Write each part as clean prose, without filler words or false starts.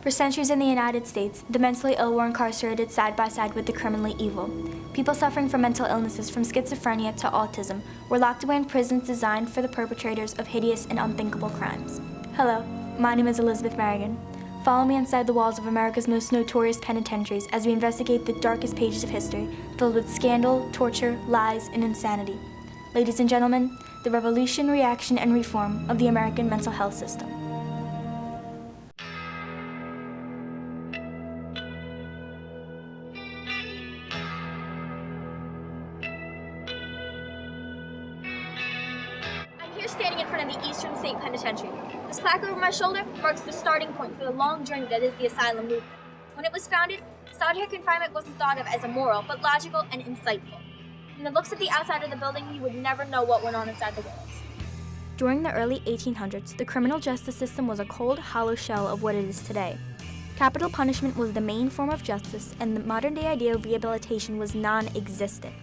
For centuries in the United States, the mentally ill were incarcerated side by side with the criminally evil. People suffering from mental illnesses from schizophrenia to autism were locked away in prisons designed for the perpetrators of hideous and unthinkable crimes. Hello, my name is Elizabeth Merrigan. Follow me inside the walls of America's most notorious penitentiaries as we investigate the darkest pages of history filled with scandal, torture, lies, and insanity. Ladies and gentlemen, the revolution, reaction, and reform of the American mental health system. I'm here standing in front of the Eastern State Penitentiary. This plaque over my shoulder marks the starting point for the long journey that is the Asylum Movement. When it was founded, solitary confinement wasn't thought of as immoral, but logical and insightful. From the looks at the outside of the building, you would never know what went on inside the walls. During the early 1800s, the criminal justice system was a cold, hollow shell of what it is today. Capital punishment was the main form of justice, and the modern-day idea of rehabilitation was non-existent.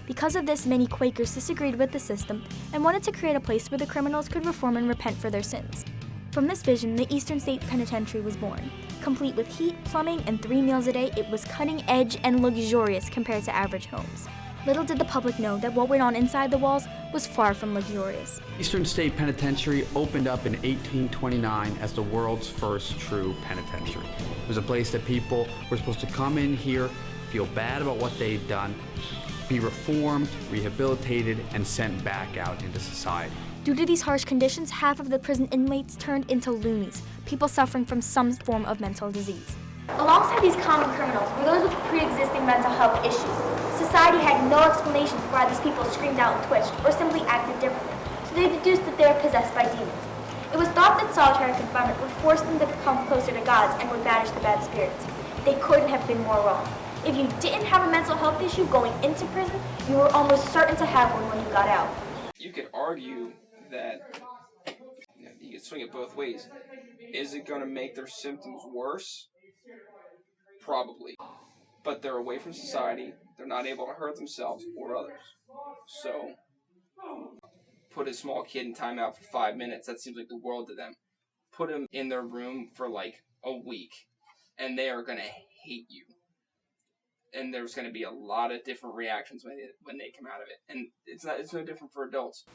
Because of this, many Quakers disagreed with the system and wanted to create a place where the criminals could reform and repent for their sins. From this vision, the Eastern State Penitentiary was born. Complete with heat, plumbing, and 3 meals a day, it was cutting-edge and luxurious compared to average homes. Little did the public know that what went on inside the walls was far from luxurious. Eastern State Penitentiary opened up in 1829 as the world's first true penitentiary. It was a place that people were supposed to come in here, feel bad about what they'd done, be reformed, rehabilitated, and sent back out into society. Due to these harsh conditions, half of the prison inmates turned into loonies, people suffering from some form of mental disease. Alongside these common criminals were those with pre-existing mental health issues. Society had no explanation for why these people screamed out and twitched, or simply acted differently, so they deduced that they were possessed by demons. It was thought that solitary confinement would force them to become closer to gods and would banish the bad spirits. They couldn't have been more wrong. If you didn't have a mental health issue going into prison, you were almost certain to have one when you got out. You could argue that you could swing it both ways. Is it going to make their symptoms worse? Probably. But they're away from society. They're not able to hurt themselves or others. So, put a small kid in timeout for 5 minutes. That seems like the world to them. Put them in their room for like a week, and they are going to hate you. And there's going to be a lot of different reactions when they come out of it. And it's no different for adults.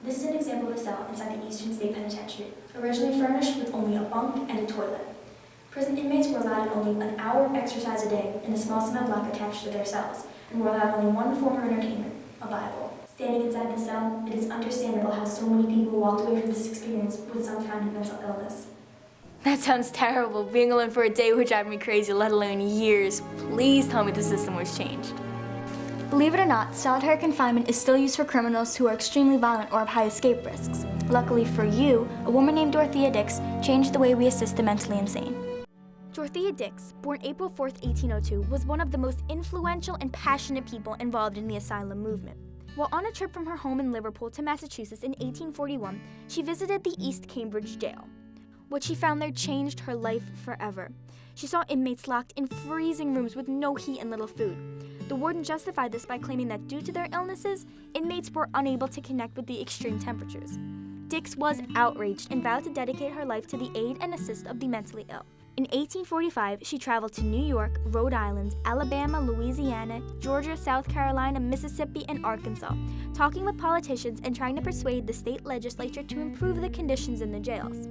This is an example of a cell inside the Eastern State Penitentiary, originally furnished with only a bunk and a toilet. Prison inmates were allowed only an hour of exercise a day in a small cement block attached to their cells, and were allowed only one form of entertainment, a Bible. Standing inside the cell, it is understandable how so many people walked away from this experience with some kind of mental illness. That sounds terrible. Being alone for a day would drive me crazy, let alone years. Please tell me the system was changed. Believe it or not, solitary confinement is still used for criminals who are extremely violent or have high escape risks. Luckily for you, a woman named Dorothea Dix changed the way we assist the mentally insane. Dorothea Dix, born April 4th, 1802, was one of the most influential and passionate people involved in the Asylum Movement. While on a trip from her home in Liverpool to Massachusetts in 1841, she visited the East Cambridge Jail. What she found there changed her life forever. She saw inmates locked in freezing rooms with no heat and little food. The warden justified this by claiming that due to their illnesses, inmates were unable to connect with the extreme temperatures. Dix was outraged and vowed to dedicate her life to the aid and assist of the mentally ill. In 1845, she traveled to New York, Rhode Island, Alabama, Louisiana, Georgia, South Carolina, Mississippi, and Arkansas, talking with politicians and trying to persuade the state legislature to improve the conditions in the jails.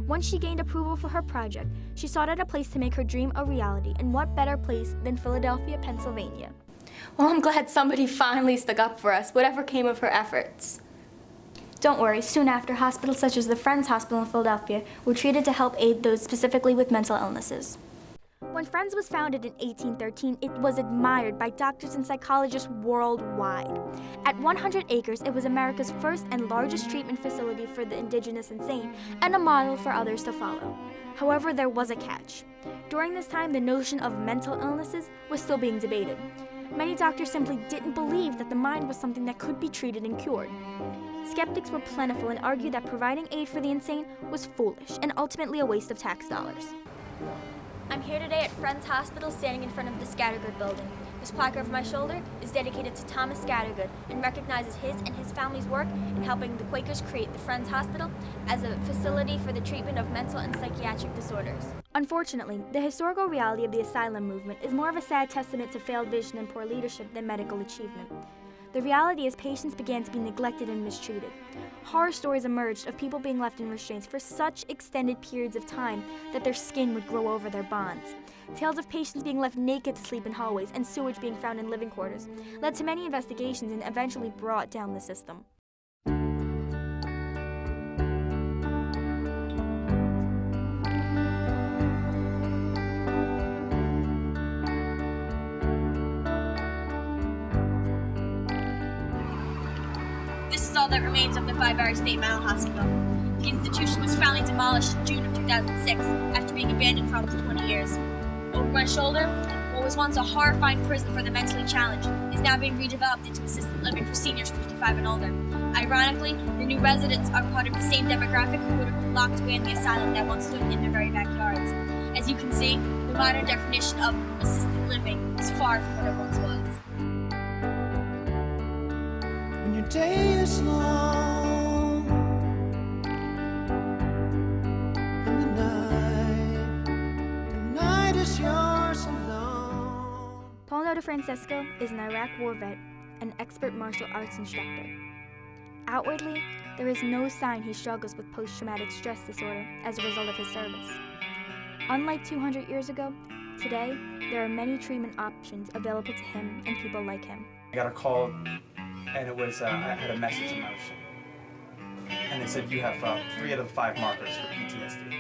Once she gained approval for her project, she sought out a place to make her dream a reality, and what better place than Philadelphia, Pennsylvania. Well, I'm glad somebody finally stuck up for us, whatever came of her efforts. Don't worry, soon after, hospitals such as the Friends Hospital in Philadelphia were treated to help aid those specifically with mental illnesses. When Friends was founded in 1813, it was admired by doctors and psychologists worldwide. At 100 acres, it was America's first and largest treatment facility for the indigenous insane, and a model for others to follow. However, there was a catch. During this time, the notion of mental illnesses was still being debated. Many doctors simply didn't believe that the mind was something that could be treated and cured. Skeptics were plentiful and argued that providing aid for the insane was foolish and ultimately a waste of tax dollars. I'm here today at Friends Hospital, standing in front of the Scattergood building. This plaque over my shoulder is dedicated to Thomas Scattergood and recognizes his and his family's work in helping the Quakers create the Friends Hospital as a facility for the treatment of mental and psychiatric disorders. Unfortunately, the historical reality of the asylum movement is more of a sad testament to failed vision and poor leadership than medical achievement. The reality is patients began to be neglected and mistreated. Horror stories emerged of people being left in restraints for such extended periods of time that their skin would grow over their bonds. Tales of patients being left naked to sleep in hallways and sewage being found in living quarters led to many investigations and eventually brought down the system. This is all that remains of the Five-Hour State Mental Hospital. The institution was finally demolished in June of 2006 after being abandoned for almost 20 years. Over my shoulder, what was once a horrifying prison for the mentally challenged is now being redeveloped into assisted living for seniors 55 and older. Ironically, the new residents are part of the same demographic who would have been locked away in the asylum that once stood in their very backyards. As you can see, the modern definition of assisted living is far from what it once was. When your day is long and the night is yours alone. Paul Noda Francesco is an Iraq war vet and expert martial arts instructor. Outwardly, there is no sign he struggles with post-traumatic stress disorder as a result of his service. Unlike 200 years ago, today there are many treatment options available to him and people like him. I got a call, and it was, I had a message in my machine. And they said, you have 3 out of the 5 markers for PTSD.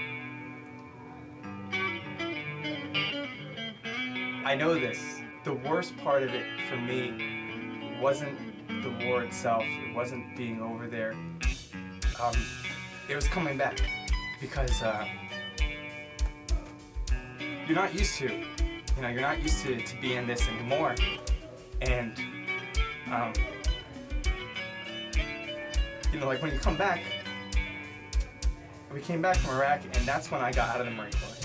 I know this. The worst part of it for me wasn't the war itself. It wasn't being over there. It was coming back because you're not used to, you're not used to being this anymore. And like when you come back, we came back from Iraq, and that's when I got out of the Marine Corps.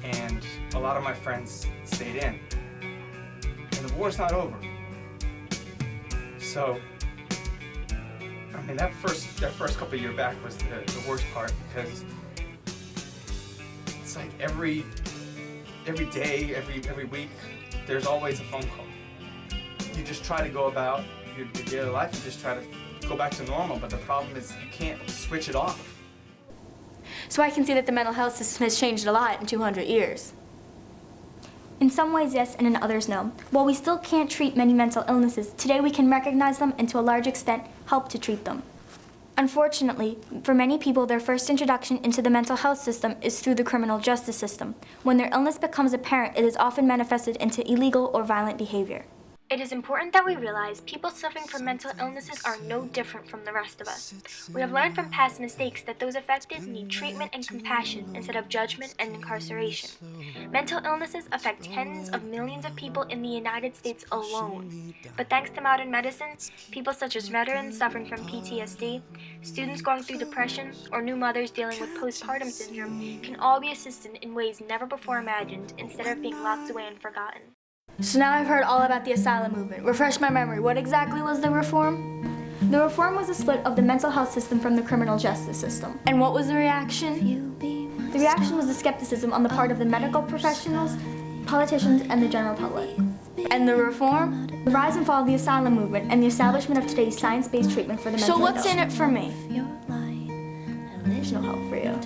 And a lot of my friends stayed in. And the war's not over. So, that first couple of years back was the worst part, because it's like every day, every week, there's always a phone call. You just try to go about your daily life, you just try to go back to normal, but the problem is you can't switch it off. So I can see that the mental health system has changed a lot in 200 years. In some ways, yes, and in others, no. While we still can't treat many mental illnesses, today we can recognize them and to a large extent, help to treat them. Unfortunately, for many people, their first introduction into the mental health system is through the criminal justice system. When their illness becomes apparent, it is often manifested into illegal or violent behavior. It is important that we realize people suffering from mental illnesses are no different from the rest of us. We have learned from past mistakes that those affected need treatment and compassion instead of judgment and incarceration. Mental illnesses affect tens of millions of people in the United States alone. But thanks to modern medicine, people such as veterans suffering from PTSD, students going through depression, or new mothers dealing with postpartum syndrome can all be assisted in ways never before imagined instead of being locked away and forgotten. So now I've heard all about the asylum movement. Refresh my memory. What exactly was the reform? The reform was a split of the mental health system from the criminal justice system. And what was the reaction? The reaction was the skepticism on the part of the medical professionals, politicians, and the general public. And the reform? The rise and fall of the asylum movement and the establishment of today's science-based treatment for the mental illness. So what's in it for me? There's no help for you.